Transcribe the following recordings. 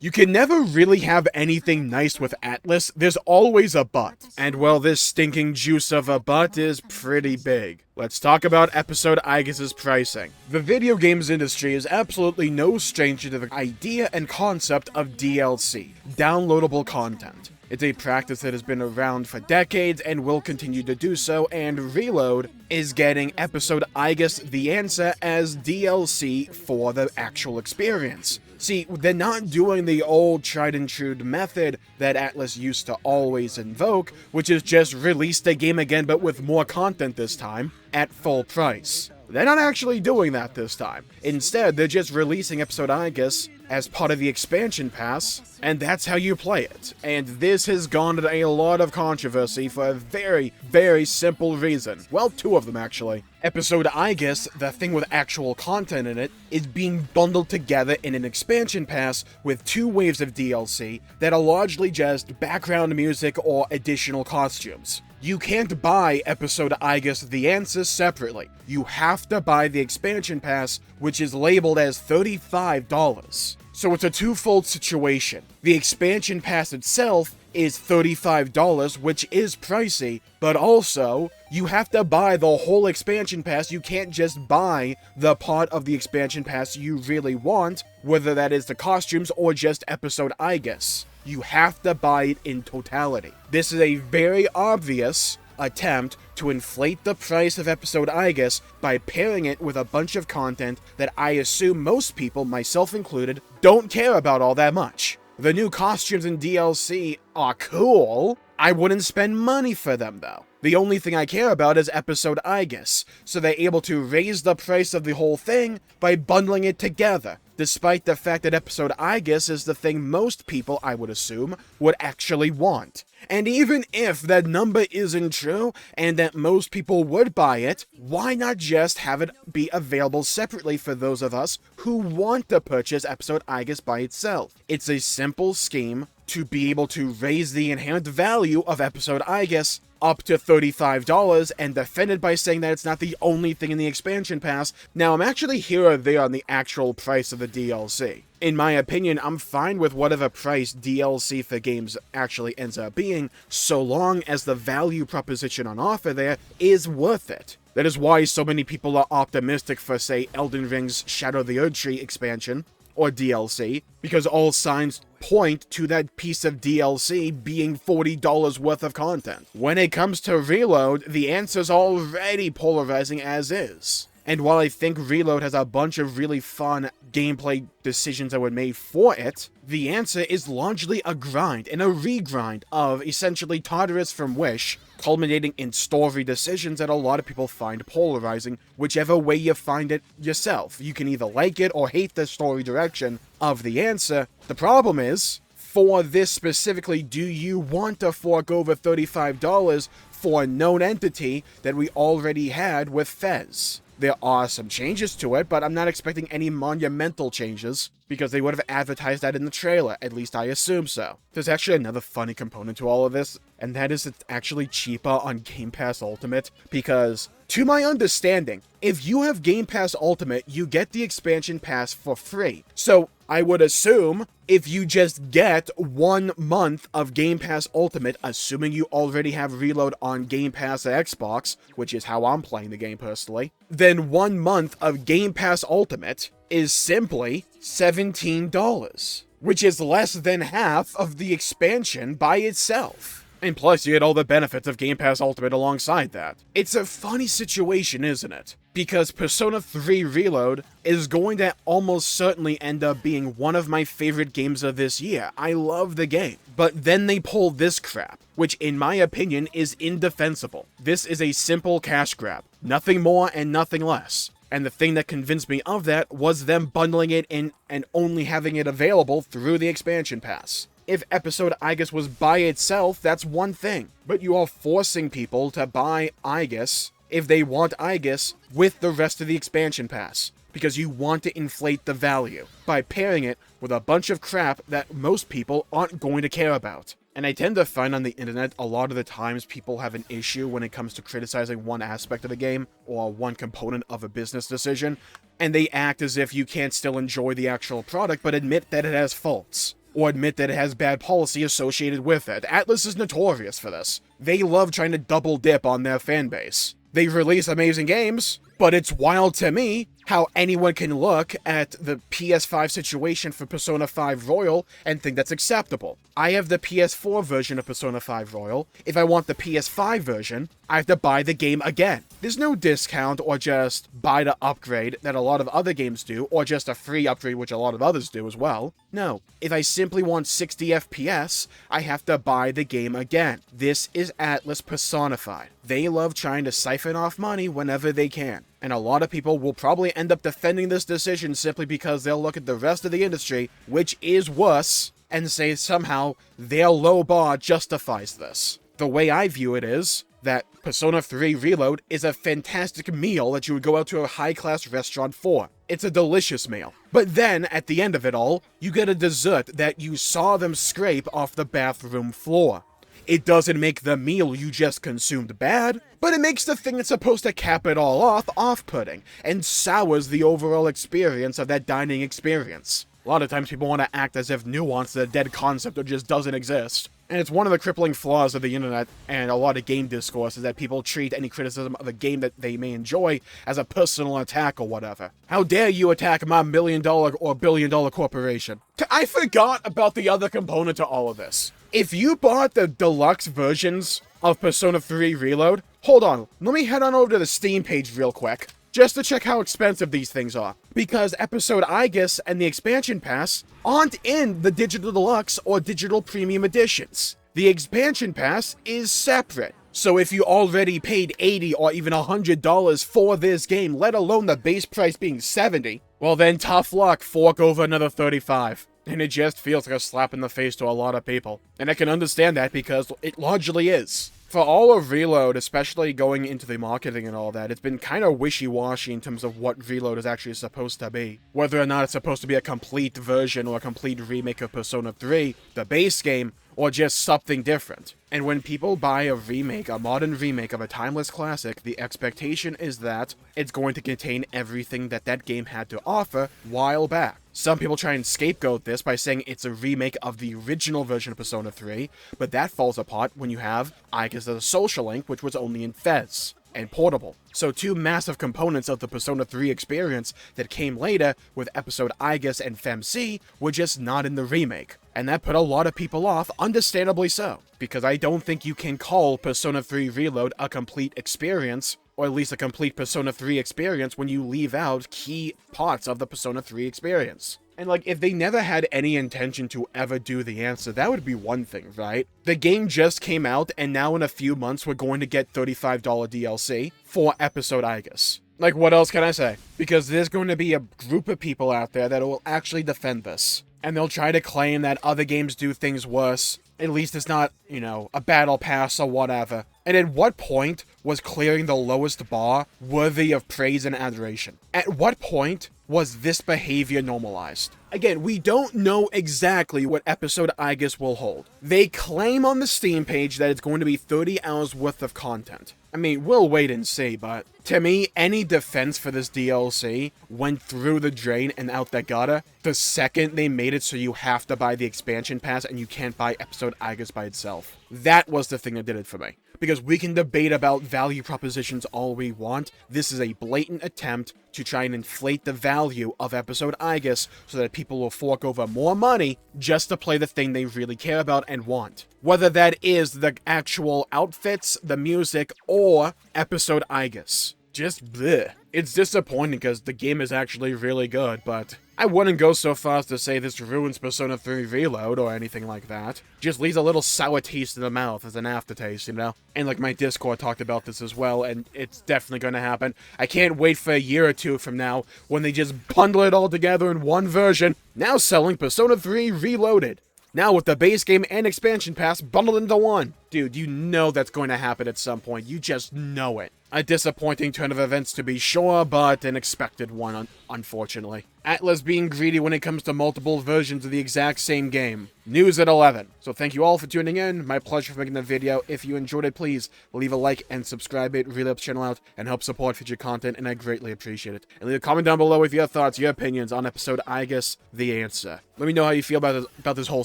You can never really have anything nice with Atlus, there's always a but. And well, this stinking juice of a but is pretty big. Let's talk about Episode Aigis' pricing. The video games industry is absolutely no stranger to the idea and concept of DLC, downloadable content. It's a practice that has been around for decades and will continue to do so, and Reload is getting Episode Aigis the answer as DLC for the actual experience. See, they're not doing the old tried and true method that Atlus used to always invoke, which is just release the game again but with more content this time, at full price. They're not actually doing that this time. Instead, they're just releasing Episode Aigis as part of the expansion pass, and that's how you play it. And this has garnered a lot of controversy for a very, very simple reason. Well, two of them actually. Episode Aigis, the thing with actual content in it, is being bundled together in an expansion pass with 2 waves of DLC that are largely just background music or additional costumes. You can't buy Episode Aigis the Answer separately. You have to buy the expansion pass, which is labeled as $35. So it's a twofold situation. The expansion pass itself is $35, which is pricey, but also, you have to buy the whole expansion pass. You can't just buy the part of the expansion pass you really want, whether that is the costumes or just Episode Aigis. You have to buy it in totality. This is a very obvious attempt to inflate the price of Episode Aigis by pairing it with a bunch of content that I assume most people, myself included, don't care about all that much. The new costumes and DLC are cool. I wouldn't spend money for them though. The only thing I care about is Episode Aigis, so they're able to raise the price of the whole thing by bundling it together, despite the fact that Episode Aigis is the thing most people, I would assume, would actually want. And even if that number isn't true, and that most people would buy it, why not just have it be available separately for those of us who want to purchase Episode Aigis by itself? It's a simple scheme to be able to raise the inherent value of Episode Aigis up to $35 and defend it by saying that it's not the only thing in the expansion pass. Now, I'm actually here or there on the actual price of the DLC. In my opinion, I'm fine with whatever price DLC for games actually ends up being, so long as the value proposition on offer there is worth it. That is why so many people are optimistic for, say, Elden Ring's Shadow of the Erdtree expansion, or DLC, because all signs point to that piece of DLC being $40 worth of content. When it comes to Reload, the answer's already polarizing as is. And while I think Reload has a bunch of really fun gameplay decisions that were made for it, the answer is largely a grind and a regrind of essentially Tartarus from Wish, culminating in story decisions that a lot of people find polarizing, whichever way you find it yourself. You can either like it or hate the story direction of the answer. The problem is, for this specifically, do you want to fork over $35 for a known entity that we already had with Fez? There are some changes to it, but I'm not expecting any monumental changes, because they would have advertised that in the trailer, at least I assume so. There's actually another funny component to all of this, and that is it's actually cheaper on Game Pass Ultimate, because, to my understanding, if you have Game Pass Ultimate, you get the expansion pass for free. So, I would assume, if you just get 1 month of Game Pass Ultimate, assuming you already have Reload on Game Pass or Xbox, which is how I'm playing the game personally, then 1 month of Game Pass Ultimate is simply $17, which is less than half of the expansion by itself. And plus, you get all the benefits of Game Pass Ultimate alongside that. It's a funny situation, isn't it? Because Persona 3 Reload is going to almost certainly end up being one of my favorite games of this year. I love the game. But then they pull this crap, which in my opinion is indefensible. This is a simple cash grab. Nothing more and nothing less. And the thing that convinced me of that was them bundling it in and only having it available through the expansion pass. If Episode Aigis was by itself, that's one thing. But you are forcing people to buy Aigis, if they want Aigis, with the rest of the expansion pass, because you want to inflate the value by pairing it with a bunch of crap that most people aren't going to care about. And I tend to find on the internet a lot of the times people have an issue when it comes to criticizing one aspect of the game or one component of a business decision, and they act as if you can't still enjoy the actual product but admit that it has faults. or admit that it has bad policy associated with it. Atlus is notorious for this. They love trying to double dip on their fanbase. They release amazing games, but it's wild to me how anyone can look at the PS5 situation for Persona 5 Royal and think that's acceptable. I have the PS4 version of Persona 5 Royal. If I want the PS5 version, I have to buy the game again. There's no discount or just buy to upgrade that a lot of other games do, or just a free upgrade which a lot of others do as well. No, if I simply want 60 FPS, I have to buy the game again. This is Atlus personified. They love trying to siphon off money whenever they can. And a lot of people will probably end up defending this decision simply because they'll look at the rest of the industry, which is worse, and say somehow their low bar justifies this. The way I view it is that Persona 3 Reload is a fantastic meal that you would go out to a high-class restaurant for. It's a delicious meal. But then, at the end of it all, you get a dessert that you saw them scrape off the bathroom floor. It doesn't make the meal you just consumed bad, but it makes the thing that's supposed to cap it all off-putting, and sours the overall experience of that dining experience. A lot of times people want to act as if nuance is a dead concept or just doesn't exist. And it's one of the crippling flaws of the internet and a lot of game discourse is that people treat any criticism of a game that they may enjoy as a personal attack or whatever. How dare you attack my $1 million or billion-dollar corporation? I forgot about the other component to all of this. If you bought the deluxe versions of Persona 3 Reload, hold on, let me head on over to the Steam page real quick, just to check how expensive these things are. Because Episode Aigis and the expansion pass aren't in the digital deluxe or digital premium editions. The expansion pass is separate. So if you already paid $80 or even $100 for this game, let alone the base price being $70, well then tough luck, fork over another $35. And it just feels like a slap in the face to a lot of people. And I can understand that because it largely is. For all of Reload, especially going into the marketing and all that, it's been kind of wishy-washy in terms of what Reload is actually supposed to be. Whether or not it's supposed to be a complete version or a complete remake of Persona 3, the base game, or just something different. And when people buy a remake, a modern remake of a timeless classic, the expectation is that it's going to contain everything that that game had to offer while back. Some people try and scapegoat this by saying it's a remake of the original version of Persona 3, but that falls apart when you have Aigis as a social link, which was only in Fez and portable. So two massive components of the Persona 3 experience that came later with Episode Aigis and FemC were just not in the remake. And that put a lot of people off, understandably so, because I don't think you can call Persona 3 Reload a complete experience, or at least a complete Persona 3 experience when you leave out key parts of the Persona 3 experience. And like, if they never had any intention to ever do the answer, that would be one thing, right? The game just came out, and now in a few months we're going to get $35 DLC for Episode Aigis. Like, what else can I say? Because there's going to be a group of people out there that will actually defend this. And they'll try to claim that other games do things worse. At least it's not, you know, a battle pass or whatever. And at what point was clearing the lowest bar worthy of praise and adoration? At what point was this behavior normalized? Again, we don't know exactly what Episode Aigis will hold. They claim on the Steam page that it's going to be 30 hours worth of content. I mean, we'll wait and see, but to me, any defense for this DLC went through the drain and out the gutter the second they made it so you have to buy the expansion pass and you can't buy Episode Aigis by itself. That was the thing that did it for me. Because we can debate about value propositions all we want, this is a blatant attempt to try and inflate the value of Episode Aigis so that people will fork over more money just to play the thing they really care about and want. Whether that is the actual outfits, the music, or Episode Aigis. Just bleh. It's disappointing because the game is actually really good, but I wouldn't go so far as to say this ruins Persona 3 Reload or anything like that. Just leaves a little sour taste in the mouth as an aftertaste, you know? And like my Discord talked about this as well, and it's definitely going to happen. I can't wait for a year or two from now when they just bundle it all together in one version, now selling Persona 3 Reloaded. Now with the base game and expansion pass bundled into one. Dude, you know that's going to happen at some point. You just know it. A disappointing turn of events to be sure, but an expected one, unfortunately. Atlus being greedy when it comes to multiple versions of the exact same game. News at 11. So thank you all for tuning in. My pleasure for making the video. If you enjoyed it, please leave a like and subscribe. It really helps the channel out and helps support future content, and I greatly appreciate it. And leave a comment down below with your thoughts, your opinions on episode Aigis, The Answer. Let me know how you feel about this whole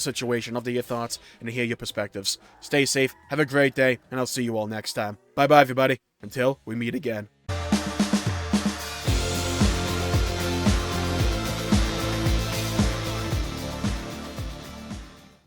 situation. Love to hear your thoughts and to hear your perspectives. Stay safe, have a great day, and I'll see you all next time. Bye-bye, everybody. Until we meet again.